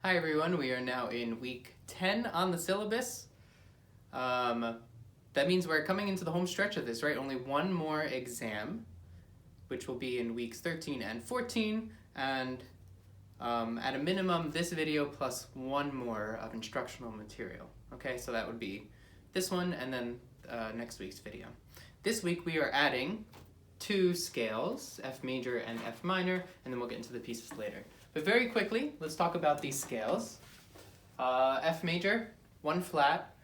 Hi everyone, we are now in week 10 on the syllabus. That means we're coming into the home stretch of this, right? Only one more exam, which will be in weeks 13 and 14, and at a minimum this video plus one more of instructional material. Okay, so that would be this one and then next week's video. This week we are adding two scales, F major and F minor, and then we'll get into the pieces later. But very quickly, let's talk about these scales. F major, 1 flat.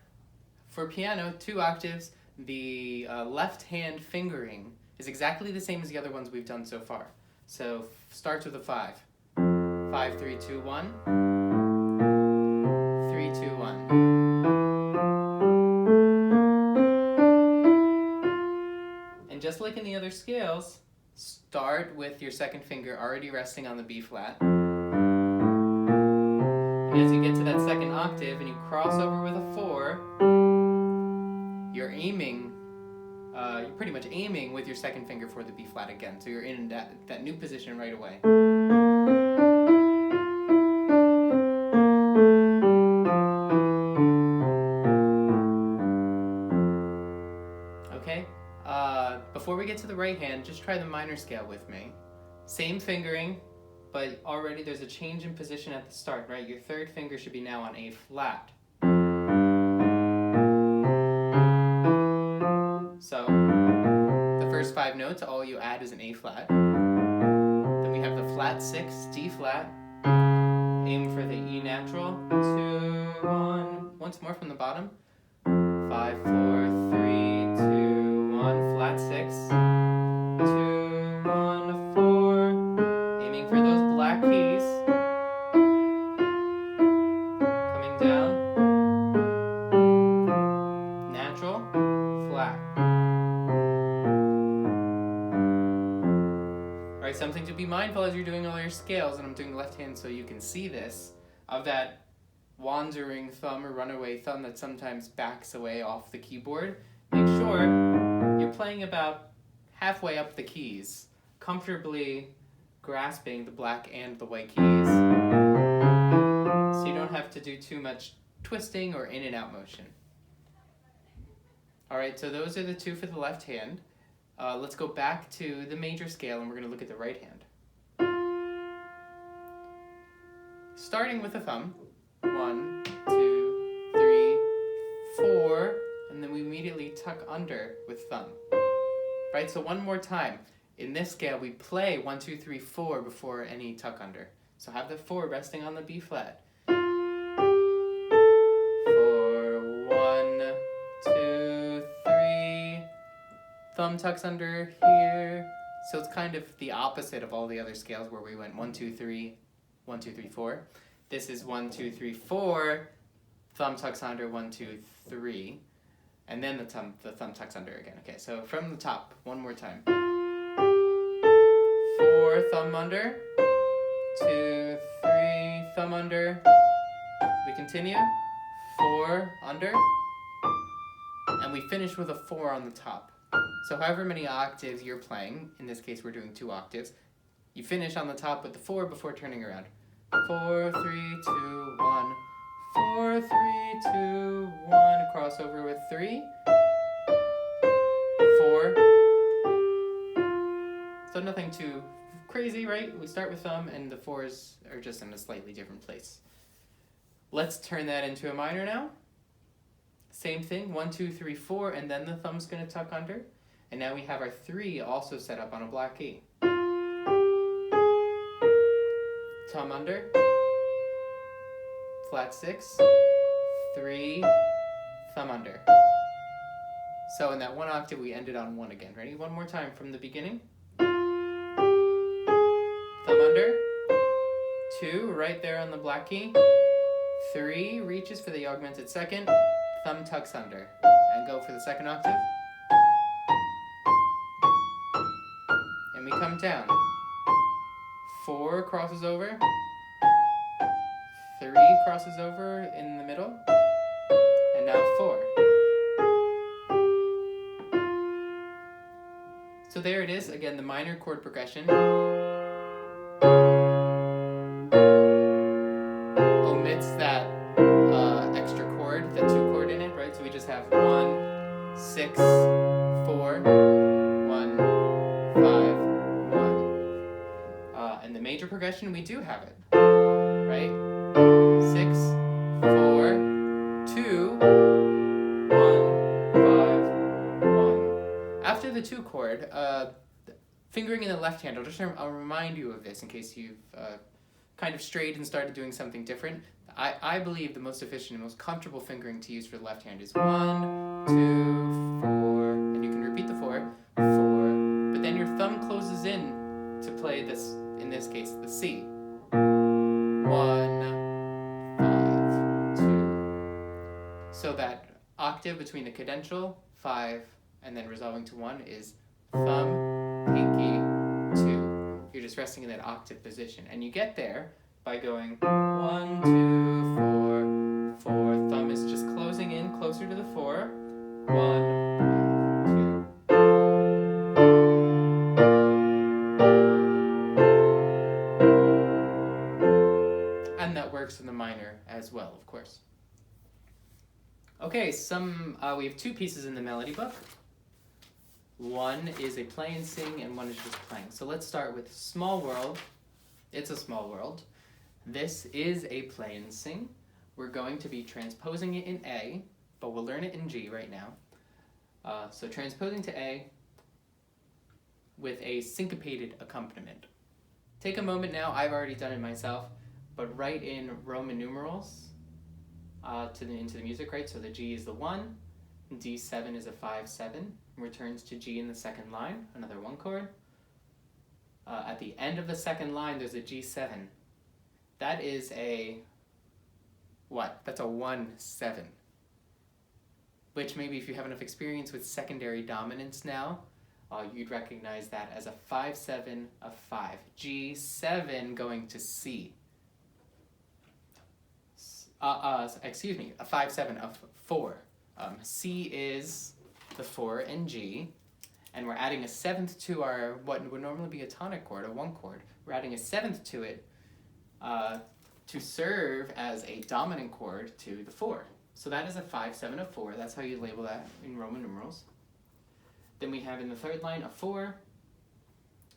For piano, 2 octaves. The left hand fingering is exactly the same as the other ones we've done so far. So starts with a 5. 5, 3, 2, 1. 3, 2, 1. And just like in the other scales, start with your second finger already resting on the B flat. And as you get to that second octave and you cross over with a 4, you're aiming, you're pretty much aiming with your second finger for the B flat again. So you're in that new position right away. Okay? Before we get to the right hand, just try the minor scale with me. Same fingering, but already there's a change in position at the start, right? Your third finger should be now on A flat. So, the first 5 notes, all you add is an A flat. Then we have the flat 6, D flat. Aim for the E natural. 2, 1. Once more from the bottom. 5, 4, 3, 2, 1. Flat 6. 2, 1, 4. Aiming for those black keys. Coming down. Natural. Flat. Alright, something to be mindful as you're doing all your scales, and I'm doing the left hand so you can see this, of that wandering thumb or runaway thumb that sometimes backs away off the keyboard. Make sure you're playing about halfway up the keys, comfortably grasping the black and the white keys, so you don't have to do too much twisting or in and out motion. Alright, so those are the two for the left hand. Let's go back to the major scale and we're going to look at the right hand. Starting with the thumb. 1, 2, 3, 4, and then we immediately tuck under with thumb. Right, so one more time. In this scale, we play 1, 2, 3, 4 before any tuck under. So have the 4 resting on the B flat. 4, 1, 2, 3. Thumb tucks under here. So it's kind of the opposite of all the other scales where we went 1, 2, 3, 1, 2, 3, 4. This is 1, 2, 3, 4. Thumb tucks under 1, 2, 3. And then the thumb tucks under again. Okay, so from the top, one more time. 4, thumb under. 2, 3, thumb under. We continue. 4, under. And we finish with a 4 on the top. So however many octaves you're playing, in this case we're doing 2 octaves, you finish on the top with the 4 before turning around. 4, 3, 2, 1. 4, 3, 2, 1. Crossover with 3. 4. So nothing too crazy, right? We start with thumb and the 4s are just in a slightly different place. Let's turn that into a minor now. Same thing, 1, 2, 3, 4, and then the thumb's going to tuck under. And now we have our 3 also set up on a black key. Thumb under. Flat 6. 3. Thumb under. So in that one octave we ended on 1 again. Ready? One more time from the beginning. Thumb under. 2 right there on the black key. 3 reaches for the augmented second. Thumb tucks under. And go for the second octave. And we come down. 4 crosses over. 3 crosses over in the middle. And now 4. So there it is, again, the minor chord progression. omits that extra chord, the 2 chord in it, right? So we just have 1, 6, 4, 1, 5, 1. And the major progression, we do have it, right? 6, 4, 2, 1, 5, 1. After the 2 chord, fingering in the left hand, I'll remind you of this in case you've kind of strayed and started doing something different. I believe the most efficient and most comfortable fingering to use for the left hand is 1, 2, 4, and you can repeat the 4, 4, but then your thumb closes in to play this, in this case, the C. 1, 5, 2. So that octave between the cadential, 5, and then resolving to 1 is thumb, pinky, 2. You're just resting in that octave position. And you get there by going 1, 2, 4, 4. Thumb is just closing in closer to the 4. 1, 2. And that works in the minor as well, of course. Okay, we have 2 pieces in the melody book. One is a play and sing, and one is just playing. So let's start with Small World. It's a small world. This is a play and sing. We're going to be transposing it in A, but we'll learn it in G right now. So transposing to A with a syncopated accompaniment. Take a moment now, I've already done it myself, but write in Roman numerals into the music, right? So the G is the 1, D7 is a 5/7, returns to G in the second line, another 1 chord. At the end of the second line, there's a G7. That is a, what? That's a 1/7. Which maybe if you have enough experience with secondary dominants now, you'd recognize that as a 5/7 of 5. G7 going to C. Excuse me, a 5/7 of 4. C is the 4 in G, and we're adding a 7th to our, what would normally be a tonic chord, a 1 chord. We're adding a 7th to it to serve as a dominant chord to the 4. So that is a 5/7 of 4. That's how you label that in Roman numerals. Then we have in the third line a 4.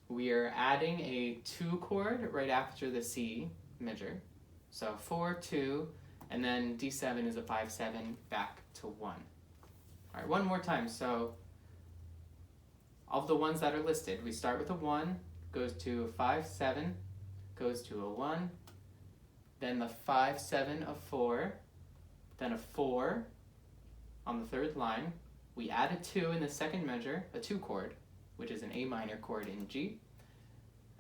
We are adding a 2 chord right after the C measure. So 4, 2, and then D7 is a 5/7 back to 1. All right, one more time. So of the ones that are listed, we start with a 1, goes to a 5/7, goes to a 1, then the 5/7 of 4, then a 4 on the third line. We add a 2 in the second measure, a 2 chord, which is an A minor chord in G,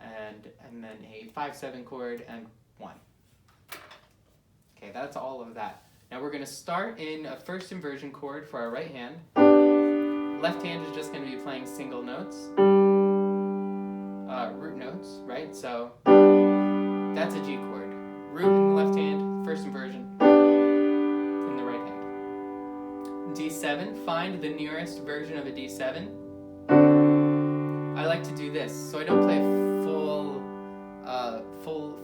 and then a 5/7 chord and 1. Okay, that's all of that. Now we're going to start in a first inversion chord for our right hand. Left hand is just going to be playing single notes, root notes, right? So that's a G chord. Root in the left hand, first inversion in the right hand. D7, find the nearest version of a D7. I like to do this, so I don't play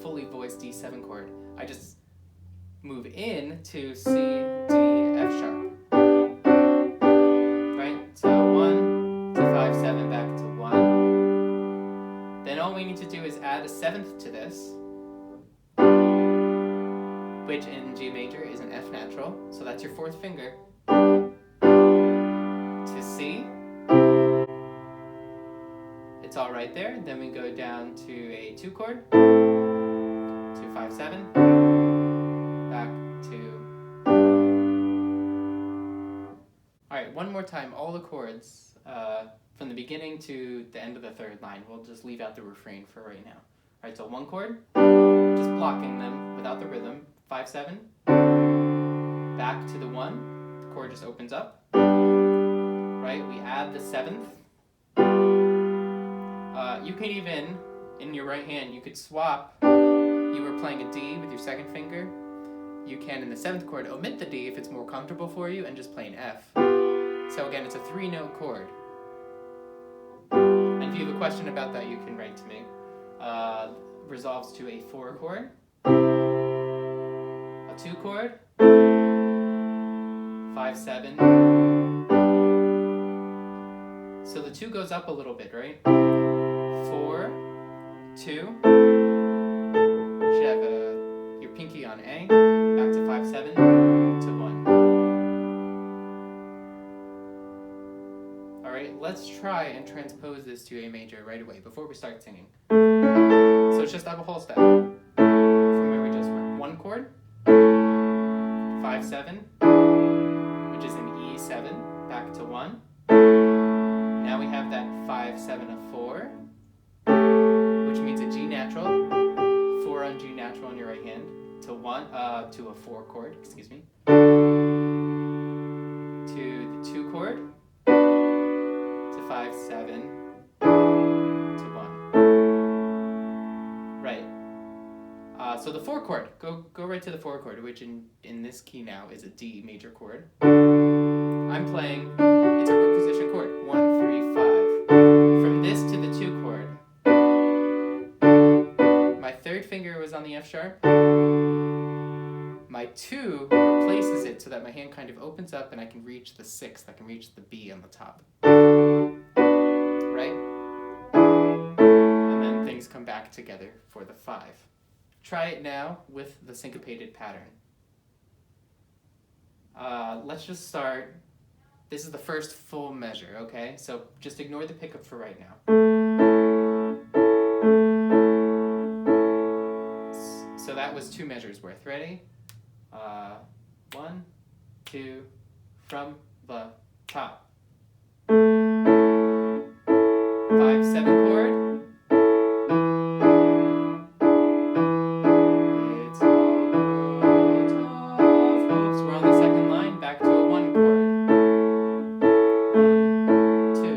fully voiced D7 chord. I just move in to C, D, F sharp. Right? So 1 to 5/7 back to 1. Then all we need to do is add a 7th to this, which in G major is an F natural. So that's your 4th finger. To C. It's all right there. Then we go down to a 2 chord. To 5/7. Back to. All right, one more time, all the chords from the beginning to the end of the third line. We'll just leave out the refrain for right now. All right, so 1 chord, just blocking them without the rhythm. 5/7, back to the 1. The chord just opens up. Right, we add the 7th. You can even, in your right hand, you could swap. You were playing a D with your second finger. You can, in the 7th chord, omit the D if it's more comfortable for you and just play an F. So again, it's a 3-note chord. And if you have a question about that, you can write to me. Resolves to a 4 chord. 2 chord, 5/7. So the 2 goes up a little bit, right? 4, 2. You should have your pinky on A, back to 5/7 to 1. All right, let's try and transpose this to A major right away before we start singing. So it's just up a whole step from where we just were. 1 chord, 5/7, which is an E7, back to 1. Now we have that 5/7 of 4, which means a G natural, 4 on G natural on your right hand, to a 4 chord, excuse me, to the 2 chord, to 5/7, to 1. Right. So the 4 chord, go right to the 4 chord, which in this key now is a D major chord. I'm playing, it's a root position chord, 1, 3, 5. From this to the 2 chord, my 3rd finger was on the F sharp. My 2 replaces it so that my hand kind of opens up and I can reach the 6th, I can reach the B on the top. Right? And then things come back together for the 5. Try it now with the syncopated pattern. Let's just start. This is the first full measure, okay? So just ignore the pickup for right now. So that was 2 measures worth. Ready? 1, 2, from the top. 5/7 chord. It's all tough hopes. We're on the 2nd line, back to a 1 chord. 1, 2,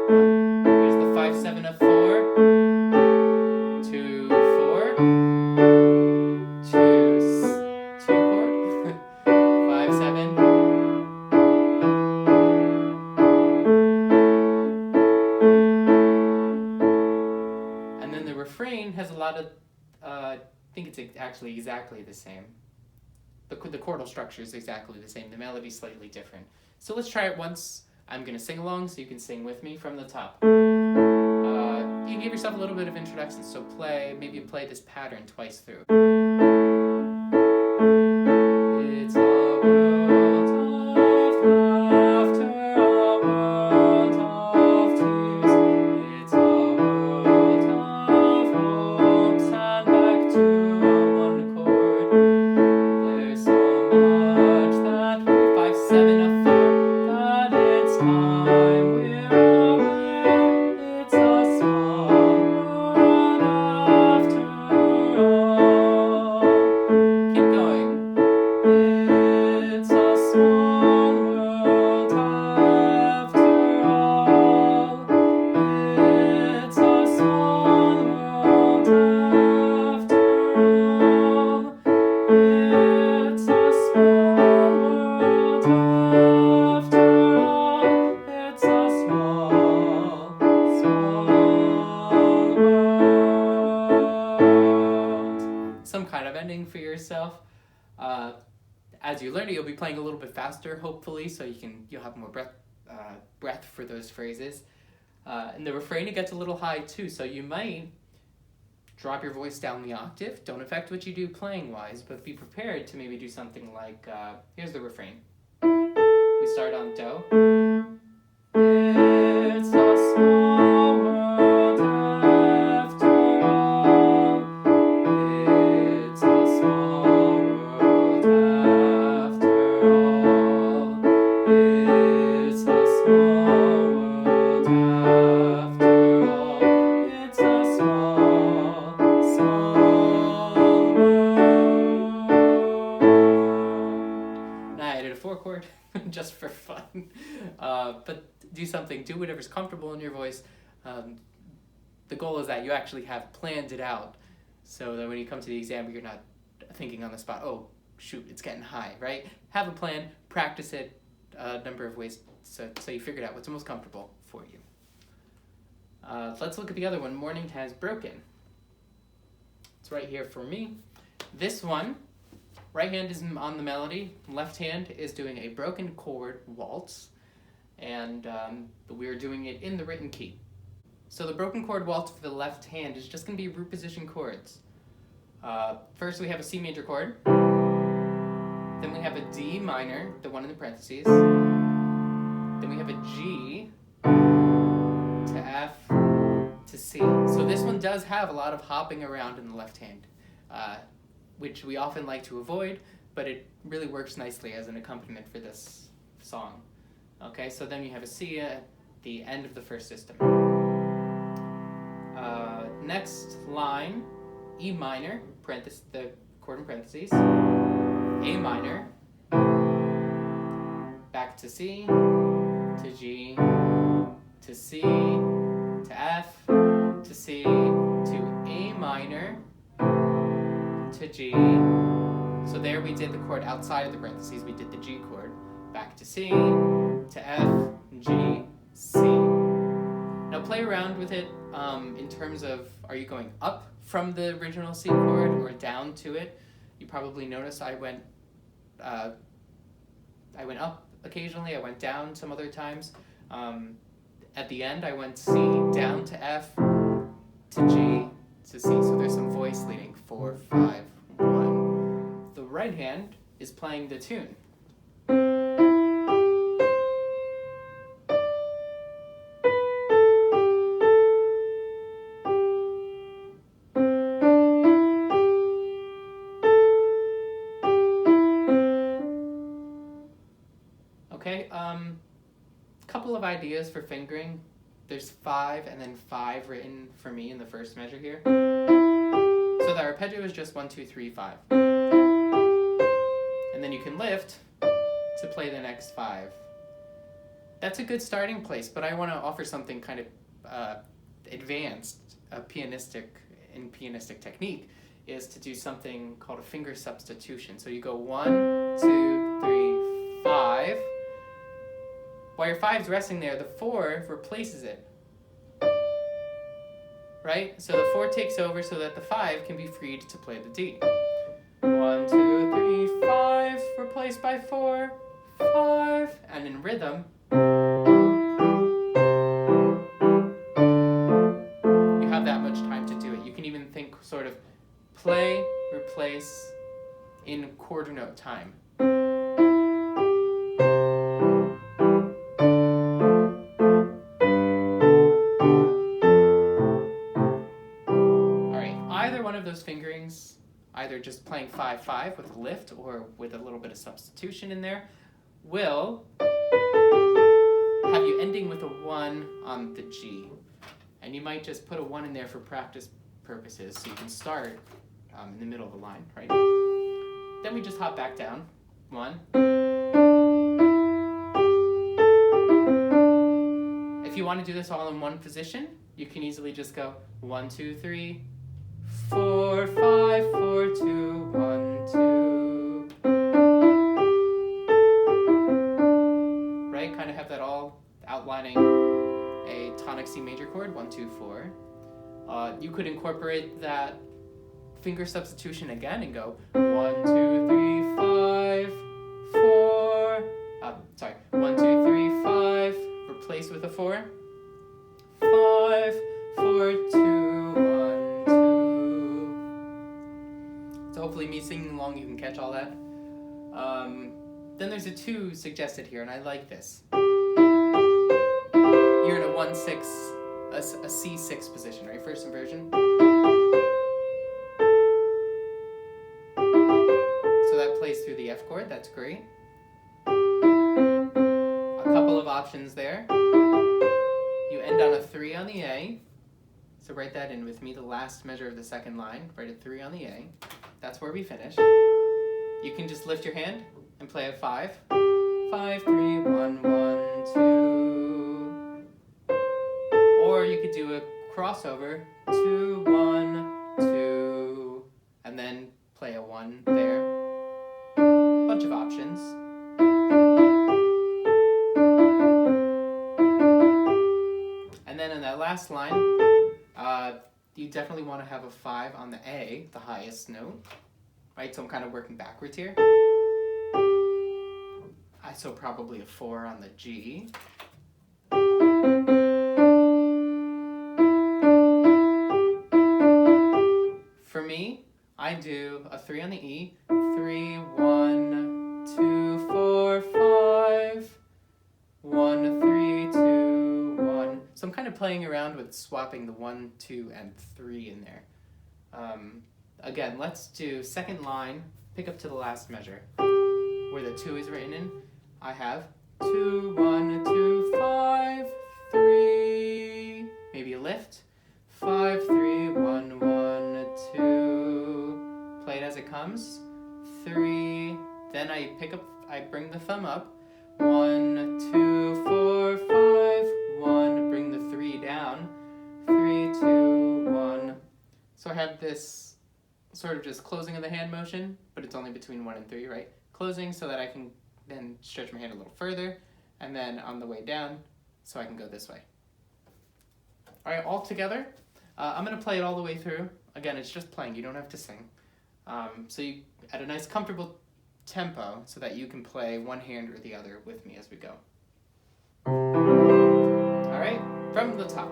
1. Here's the 5/7 of 4. 2, 4. 2 chord. 5/7. And then the refrain has a lot of, I think it's actually exactly the same. The chordal structure is exactly the same. The melody is slightly different. So let's try it once. I'm going to sing along so you can sing with me from the top. You can give yourself a little bit of introduction. So maybe play this pattern twice through. It's a world of laughter, a world of tears. It's a world of hopes and back to a 1 chord. There's so much that we 5/7 of 4 that it's time we're aware. It's a small world after all. Keep going. It's a small world after all. It's a small world after all. It's a small world after all. It's a small world. Some kind of ending for yourself. As you learn it, you'll be playing a little bit faster, hopefully, so you'll have more breath for those phrases. In the refrain, it gets a little high too, so you might drop your voice down the octave. Don't affect what you do playing-wise, but be prepared to maybe do something like, here's the refrain. We start on Do. It's a small world after all. It's a small world after all. It's a small world after all. It's a small world. Now I added a 4 chord just for fun. But do whatever's comfortable in your voice. The goal is that you actually have planned it out so that when you come to the exam, you're not thinking on the spot, oh, shoot, it's getting high, right? Have a plan, practice it a number of ways so you figured out what's most comfortable for you. Let's look at the other one, Morning Has Broken. It's right here for me. This one, right hand is on the melody, left hand is doing a broken chord waltz, and we're doing it in the written key. So the broken chord waltz for the left hand is just going to be root position chords. First we have a C major chord, then we have a D minor, the one in the parentheses, then we have a G to F to C. So this one does have a lot of hopping around in the left hand, which we often like to avoid, but it really works nicely as an accompaniment for this song. Okay, so then you have a C at the end of the first system. Next line, E minor, the chord in parentheses, A minor, back to C, to G, to C, to F, to C, to A minor, to G. So there we did the chord outside of the parentheses, we did the G chord, back to C, to F, G, C. Now play around with it in terms of, are you going up from the original C chord or down to it? You probably noticed I went up occasionally, I went down some other times. At the end I went C down to F, to G, to C. So there's some voice leading, 4, 5, 1. The right hand is playing the tune. Okay, couple of ideas for fingering. There's 5 and then 5 written for me in the first measure here. So the arpeggio is just 1, 2, 3, 5. And then you can lift to play the next 5. That's a good starting place, but I want to offer something kind of advanced, pianistic technique, is to do something called a finger substitution. So you go 1, 2, 3, 5. While your 5's resting there, the 4 replaces it. Right? So the 4 takes over so that the 5 can be freed to play the D. 1, 2, 3, 5, replaced by 4, 5, and in rhythm, you have that much time to do it. You can even think sort of play, replace in quarter note time. Those fingerings, either just playing 5, 5 with a lift or with a little bit of substitution in there, will have you ending with a 1 on the G. And you might just put a 1 in there for practice purposes, so you can start in the middle of the line, right? Then we just hop back down. 1. If you want to do this all in one position, you can easily just go 1, 2, 3, 4, 5, 4, 2, 1, 2. Right? Kind of have that all outlining a tonic C major chord, 1, 2, 4. You could incorporate that finger substitution again and go 1, 2, 3, 5, 4. 1, 2, 3, 5. Replace with a 4. 5, 4, 2, 1. So hopefully me singing along you can catch all that. Then there's a 2 suggested here, and I like this. You're in a 1-6, a C6 position, right? First inversion. So that plays through the F chord, that's great. A couple of options there. You end on a 3 on the A. So write that in with me, the last measure of the second line. Write a 3 on the A. That's where we finish. You can just lift your hand and play a 5. 5, 3, 1, 1, 2. Or you could do a crossover, 2, 1, 2, and then play a 1 there. Bunch of options. And then in that last line, you definitely want to have a 5 on the A, the highest note. right? So I'm kind of working backwards here. So probably a 4 on the G. For me, I do a 3 on the E, 3, 1, 2, 4, 5, 1, 3, 2, 1. So I'm kind of playing around with swapping the 1, 2, and 3 in there. Again, let's do second line, pick up to the last measure, where the 2 is written in. I have 2, 1, 2, 5, 3, maybe a lift, 5, 3, 1, 1, 2, play it as it comes, 3, then I bring the thumb up, 1, 2, 4, 5, 1, bring the 3 down, 3, 2, 1. So I have this sort of just closing of the hand motion, but it's only between 1 and 3, right? Closing so that I can then stretch my hand a little further, and then on the way down, so I can go this way. All right, all together, I'm gonna play it all the way through. Again, it's just playing, you don't have to sing. So you, at a nice comfortable tempo, so that you can play one hand or the other with me as we go. All right, from the top.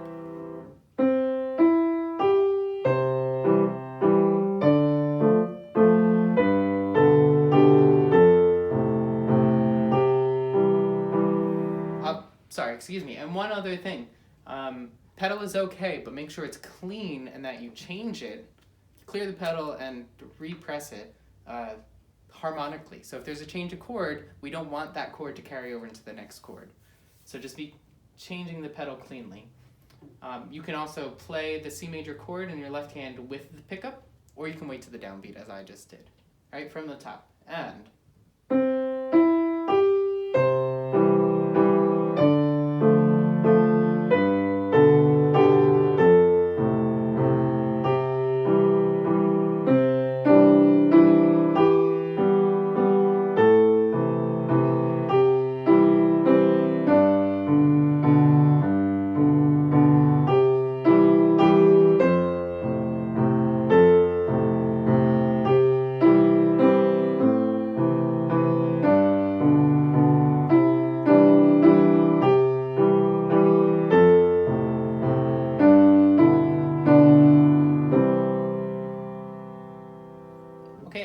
Excuse me, and one other thing. Pedal is okay, but make sure it's clean and that you change it, clear the pedal and repress it harmonically. So if there's a change of chord, we don't want that chord to carry over into the next chord. So just be changing the pedal cleanly. You can also play the C major chord in your left hand with the pickup, or you can wait to the downbeat as I just did. All right, from the top, and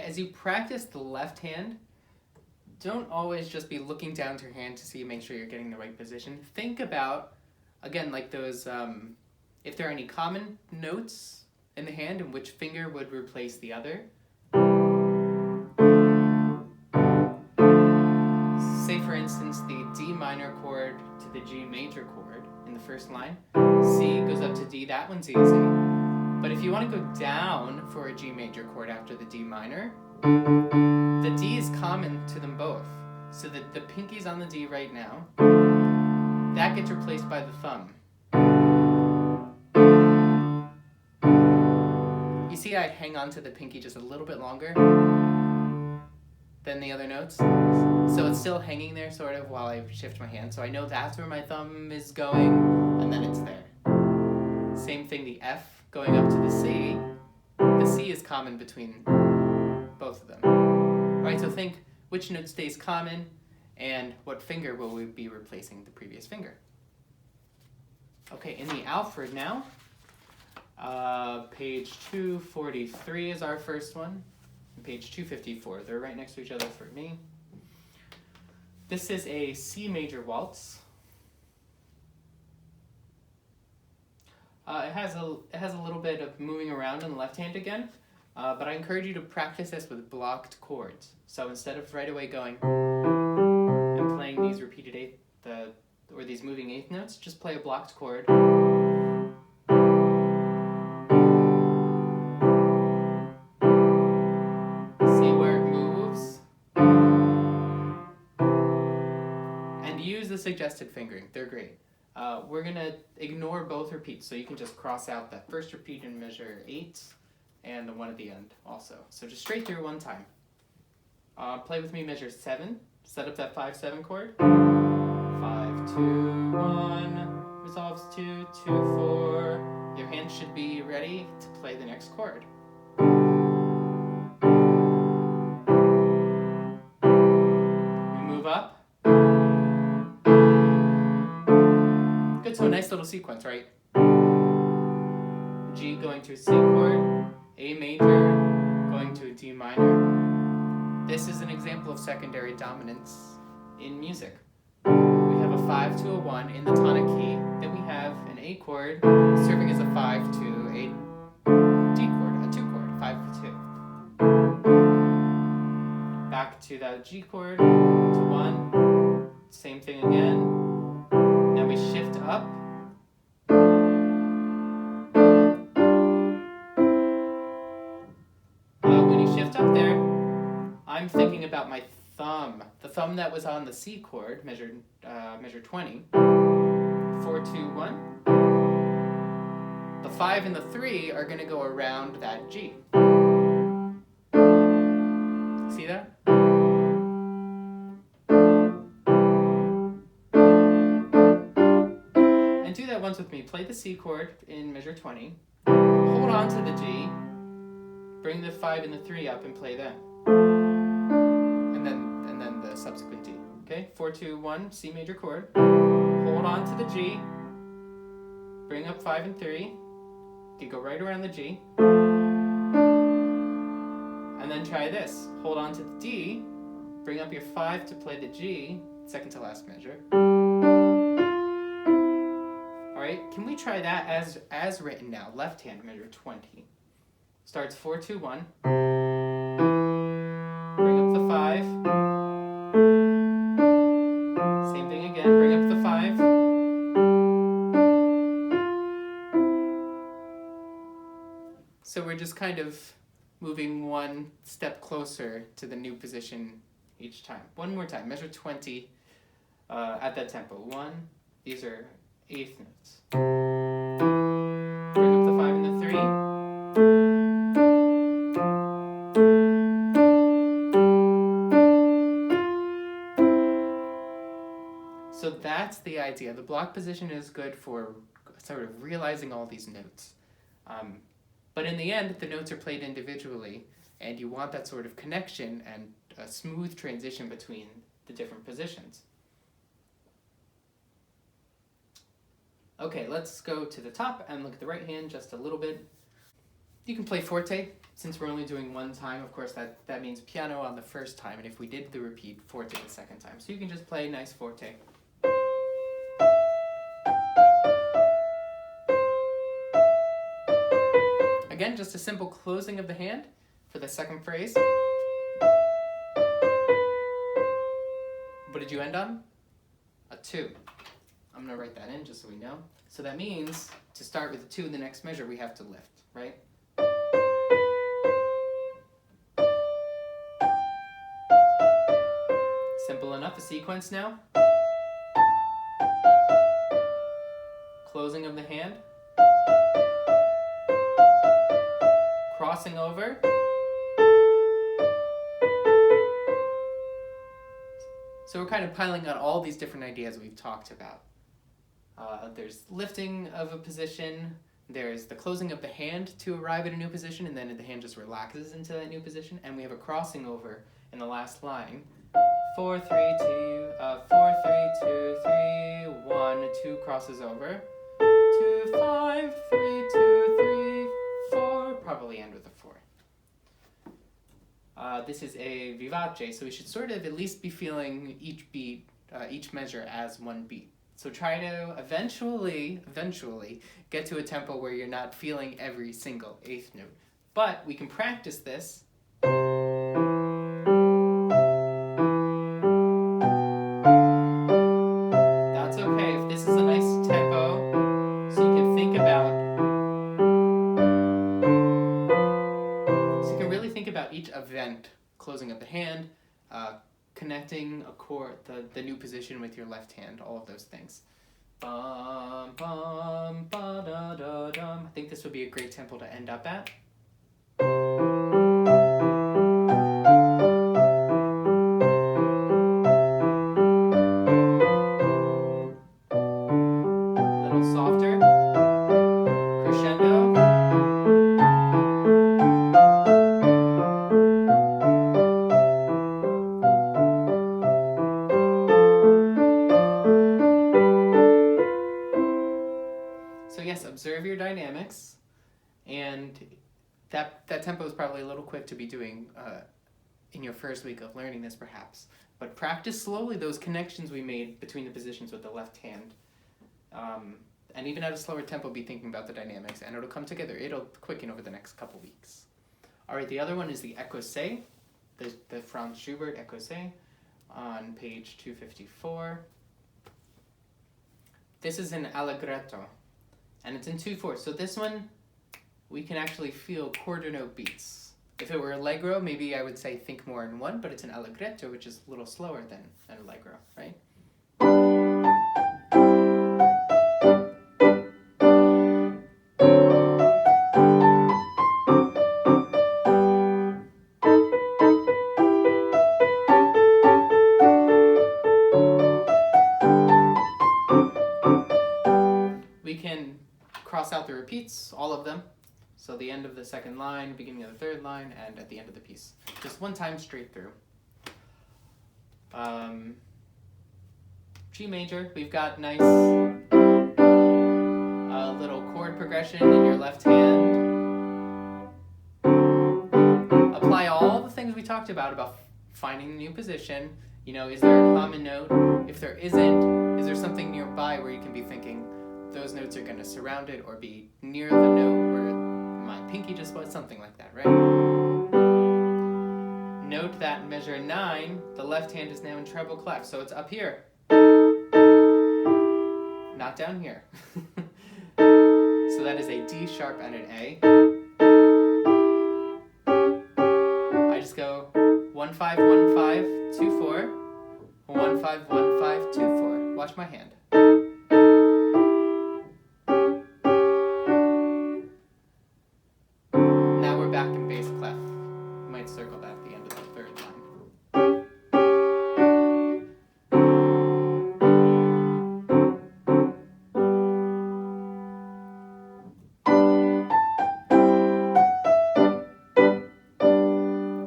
as you practice the left hand, don't always just be looking down to your hand to make sure you're getting the right position. Think about, again, like those, if there are any common notes in the hand and which finger would replace the other. Say, for instance, the D minor chord to the G major chord in the first line. C goes up to D, that one's easy. But if you want to go down for a G major chord after the D minor, the D is common to them both. So that the pinky's on the D right now, that gets replaced by the thumb. You see I hang on to the pinky just a little bit longer than the other notes. So it's still hanging there sort of while I shift my hand. So I know that's where my thumb is going, and then it's there. Same thing, the F going up to the C. The C is common between both of them. All right, so think which note stays common and what finger will we be replacing the previous finger. Okay, in the Alfred now, page 243 is our first one, and page 254. They're right next to each other for me. This is a C major waltz. It has a little bit of moving around on the left hand again, but I encourage you to practice this with blocked chords. So instead of right away going and playing these repeated or these moving eighth notes, just play a blocked chord. See where it moves. And use the suggested fingering, they're great. We're gonna ignore both repeats, so you can just cross out that first repeat in measure 8 and the one at the end also. So just straight through one time. Play with me measure 7, set up that 5-7 chord. 5, 2, 1, resolves 2, 2, 4. Your hand should be ready to play the next chord. move up. Good, so a nice little sequence, right? G going to a C chord, A major going to a D minor. This is an example of secondary dominance in music. We have a 5 to a 1 in the tonic key, then we have an A chord serving as a 5 to a D chord, a 2 chord, 5 for 2. Back to that G chord, to 1, same thing again. Now we shift up. When you shift up there, I'm thinking about my thumb. The thumb that was on the C chord, measure 20, 4, 2, 1. The 5 and the 3 are going to go around that G. See that? And do that once with me. Play the C chord in measure 20. Hold on to the G. Bring the 5 and the 3 up and play them. And then the subsequent D. Okay? 4, 2, 1, C major chord. Hold on to the G. Bring up 5 and 3. You go right around the G. And then try this. Hold on to the D. Bring up your 5 to play the G, second to last measure. Alright, can we try that as written now? Left hand, measure 20. Starts 4, 2, 1. Bring up the 5. Same thing again. Bring up the 5. So we're just kind of moving one step closer to the new position each time. One more time. Measure 20 at that tempo. 1. These are eighth notes. Bring up the 5 and the 3. So that's the idea. The block position is good for sort of realizing all these notes. But in the end, the notes are played individually, and you want that sort of connection and a smooth transition between the different positions. Okay, let's go to the top and look at the right hand just a little bit. You can play forte. Since we're only doing one time, of course, that means piano on the first time, and if we did the repeat, forte the second time. So you can just play nice forte. Again, just a simple closing of the hand for the second phrase. What did you end on? A 2. I'm going to write that in just so we know. So that means to start with a 2 in the next measure, we have to lift, right? Simple enough, a sequence now. Closing of the hand. Crossing over. So we're kind of piling on all these different ideas we've talked about. There's lifting of a position, there's the closing of the hand to arrive at a new position, and then the hand just relaxes into that new position, and we have a crossing over in the last line. 4, 3, 2, 4, 3, 2, 3, 1, 2 crosses over. 2, 5, 3, 2, 3, 4, probably end with a 4. This is a vivace, so we should sort of at least be feeling each beat, each measure as one beat. So try to eventually get to a tempo where you're not feeling every single eighth note. But we can practice this. That's okay if this is a nice tempo, so you can think about, really think about each event, closing up the hand, connecting a chord, the new position with your left hand, all of those things. Bum, bum, ba, da, da, dum. I think this would be a great tempo to end up at. A little softer. Crescendo. dynamics, and that tempo is probably a little quick to be doing in your first week of learning this perhaps. But practice slowly those connections we made between the positions with the left hand. And even at a slower tempo, be thinking about the dynamics, and it'll come together. It'll quicken over the next couple weeks. All right, the other one is the Ecossaise, the Franz Schubert Ecossaise on page 254. This is an allegretto, and it's in 2/4. So this one, we can actually feel quarter note beats. If it were allegro, maybe I would say think more in 1, but it's an allegretto, which is a little slower than allegro, right? We can cross out the repeats, all of them. So the end of the second line, beginning of the third line, and at the end of the piece. Just one time straight through. G major, we've got nice little chord progression in your left hand. Apply all the things we talked about finding the new position. You know, is there a common note? If there isn't, is there something nearby where you can be thinking those notes are going to surround it or be near the note where my pinky just was, something like that, right? Note that in measure 9, the left hand is now in treble clef, so it's up here, not down here. So that is a D sharp and an A. I just go 1 5 1 5 2 4, 1 5 1 5 2 4. Watch my hand. Back in bass clef. You might circle that at the end of the third line.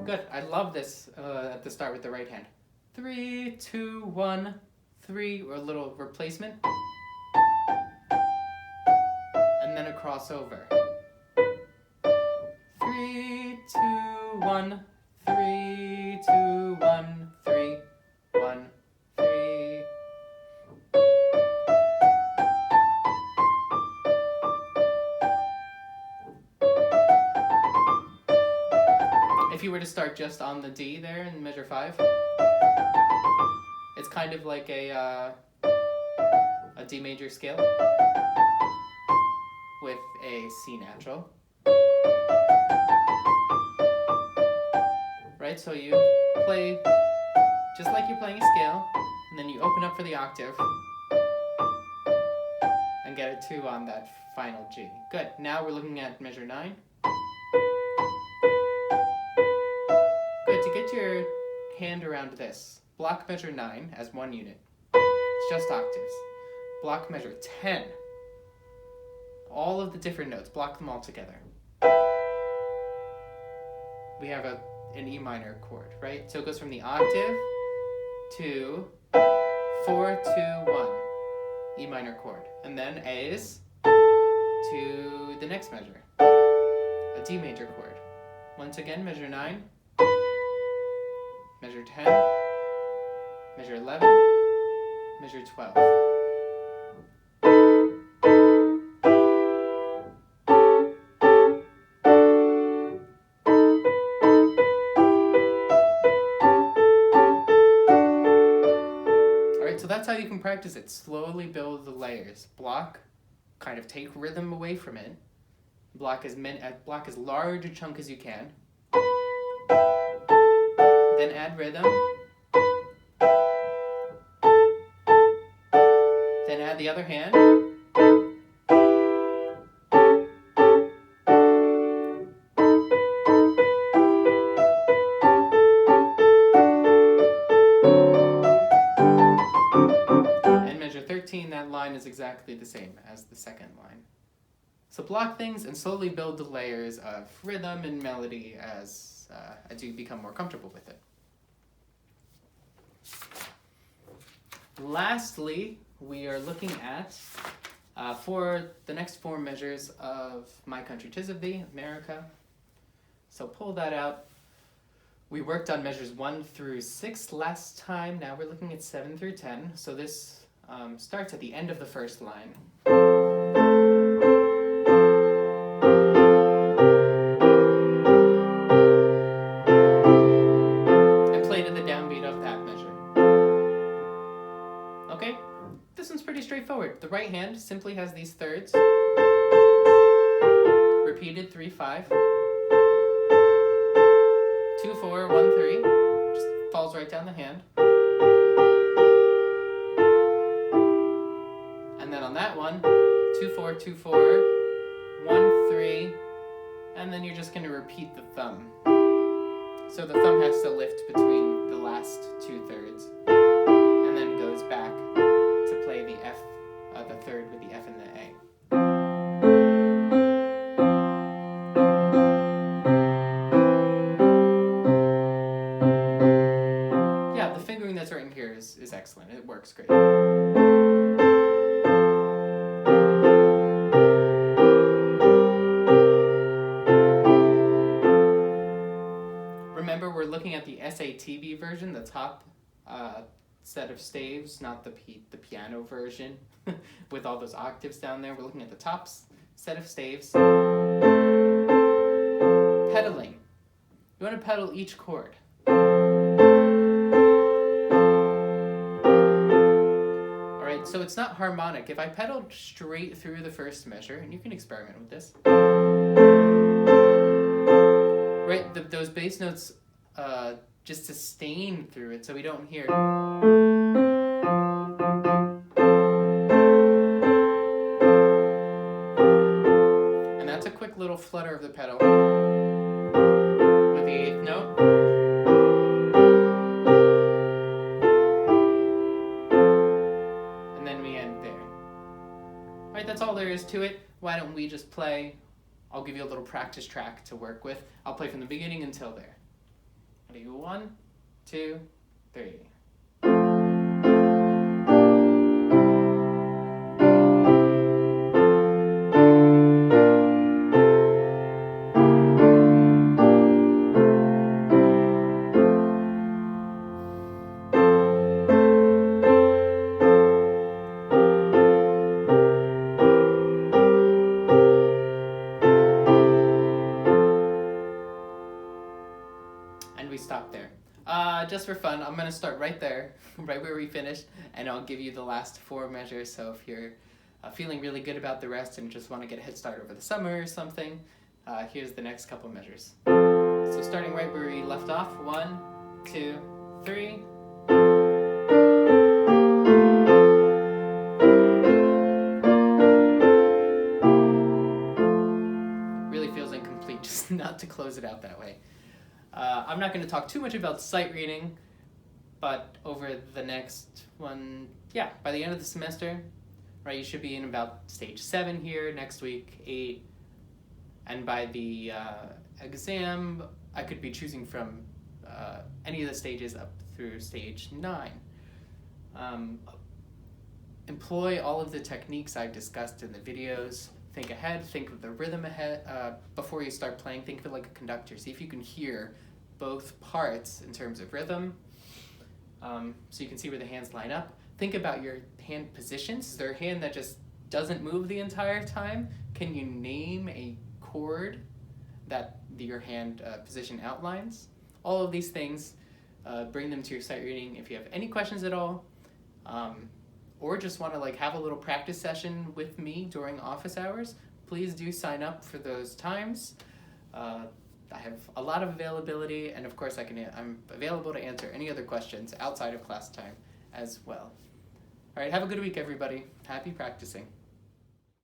Good. I love this at the start with the right hand. 3, 2, 1, 3, or a little replacement. And then a crossover. 3, 2, 1, 3, 2, 1, 3, 1, 3. If you were to start just on the D there in measure 5, it's kind of like a D major scale with a C natural. Right, so you play just like you're playing a scale, and then you open up for the octave and get a 2 on that final G. Good, now we're looking at measure 9. Good, to get your hand around this, block measure 9 as one unit. It's just octaves. Block measure 10. All of the different notes, block them all together. We have an E minor chord, right? So it goes from the octave to 4, 2, 1, E minor chord. And then A's to the next measure, a D major chord. Once again, measure 9, measure 10, measure 11, measure 12. So that's how you can practice it. Slowly build the layers. Block, kind of take rhythm away from it. Block as large a chunk as you can. Then add rhythm. Then add the other hand. That line is exactly the same as the second line. So block things and slowly build the layers of rhythm and melody as you become more comfortable with it. Lastly, we are looking at for the next 4 measures of My Country 'Tis of Thee, America. So pull that out. We worked on measures 1 through 6 last time. Now we're looking at 7 through 10. So this starts at the end of the first line. And play to the downbeat of that measure. Okay? This one's pretty straightforward. The right hand simply has these thirds. Repeated 3/5. 2/4, 1/3, just falls right down the hand. And then on that one, 2/4, 2/4, 1/3, and then you're just going to repeat the thumb. So the thumb has to lift between the last 2/3, and then goes back to play the F, the third with the F and the A. That's written here is excellent. It works great. Remember, we're looking at the SATB version, the top set of staves, not the piano version with all those octaves down there. We're looking at the top set of staves. Pedaling. You want to pedal each chord. So it's not harmonic. If I pedaled straight through the first measure, and you can experiment with this, right? Those bass notes just sustain through it, so we don't hear. And that's a quick little flutter of the pedal with the 8th note. That's all there is to it. Why don't we just play? I'll give you a little practice track to work with. I'll play from the beginning until there. Ready? 1, 2, 3. We stop there. Just for fun, I'm going to start right there, right where we finished, and I'll give you the last 4 measures. So if you're feeling really good about the rest and just want to get a head start over the summer or something, here's the next couple measures. So starting right where we left off, 1, 2, 3. Really feels incomplete just not to close it out that way. I'm not going to talk too much about sight reading, but over the next one, by the end of the semester, right, you should be in about stage 7 here, next week 8, and by the exam, I could be choosing from any of the stages up through stage 9. Employ all of the techniques I've discussed in the videos. Think ahead, think of the rhythm ahead. Before you start playing, think of it like a conductor. See if you can hear both parts in terms of rhythm, so you can see where the hands line up. Think about your hand positions. Is there a hand that just doesn't move the entire time? Can you name a chord that your hand position outlines? All of these things, bring them to your sight reading. If you have any questions at all, or just want to have a little practice session with me during office hours, please do sign up for those times. I have a lot of availability, and of course I'm available to answer any other questions outside of class time as well. All right, have a good week, everybody. Happy practicing.